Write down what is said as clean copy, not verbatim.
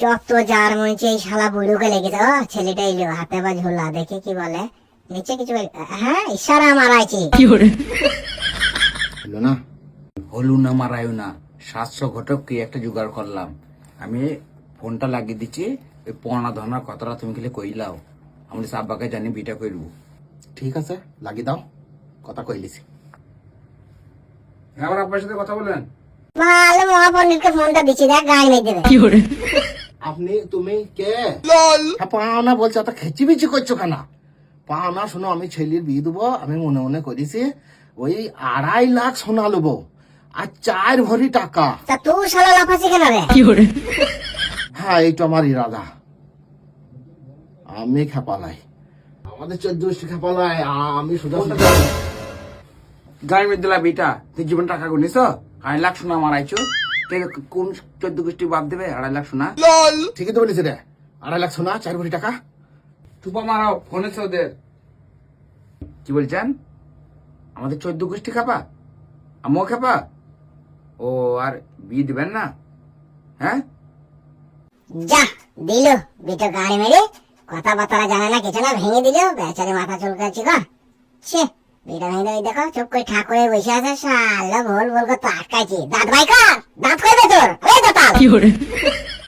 যত যার মনে এই শালা বুড়ুকে লেগেছে। ও ছেলেটা এলো, হাতে বা ঝোলা, দেখে কি বলে নিচে কিছু হ্যাঁ ইশারা মারাইছি। হলো না, হলু না মারায়ও না, 700 ঘটক কি একটা জোগাড় করলাম। আমি ফোনটা লাগিয়ে দিচ্ছি, ওই পনা ধনার কথাটা তুমি খেলে কইলাও, আমি আব্বাকে জানি বিটা করব। ঠিক আছে, লাগিয়ে দাও, কথা কইলিছি। আমার আব্বার সাথে কথা বলেন। ভালো মহাপন্ডিতকে ফোনটা দিচ্ছি, দেখ গায়ে মেয়ে দেবে। আপনি তুমি কে? পাওনা বলছো, তা খেচি বিচি করছো কেন? পাওনা শোনো, আমি ছেলের বিয়ে দেবো, আমি মনে মনে করেছি ওই 2.5 লাখ সোনা নেবো আর 4 ভরি টাকা। তা তুই শালা লাফাচ্ছি কেন রে? হ্যাঁ, এইটা আমার ইরাদা। আমি খেপালাই, আমাদের 14 খেপালাই, আমি শুধু গাড়ি মেয়ে দিলা বিটা, তুই জীবন টাকা গুনিস 2.5 লাখ সোনা মারাইছো। কোন 14 গোষ্ঠী বাপ দেবে 2.5 লাখ সোনা? ঠিকই তো বলেছি রে, 2.5 লাখ সোনা 4 ভরি টাকা। টুপা মারাও ফোনে ওদের। কি বলছেন? আমাদের 14 গোষ্ঠী খাপা, আমিও খাপা? ও আর বিয়ে দিবেন না? হ্যাঁ, যা দিল বিটো গাড়ি মেরে, কথাবার্তা জানে না কিছু না, ভেঙে দিল। বেচারি মাথা চুলকাচ্ছি গো। ছে বিটা ভেঙে দেবে, দেখো চুপ করে ঠাকুরে বসে আছে, শালা ভোল ভোল করে তো আটকাইছি। দাঁত ভাই কর, দাঁত কইবে তোর, এই দাঁতাল।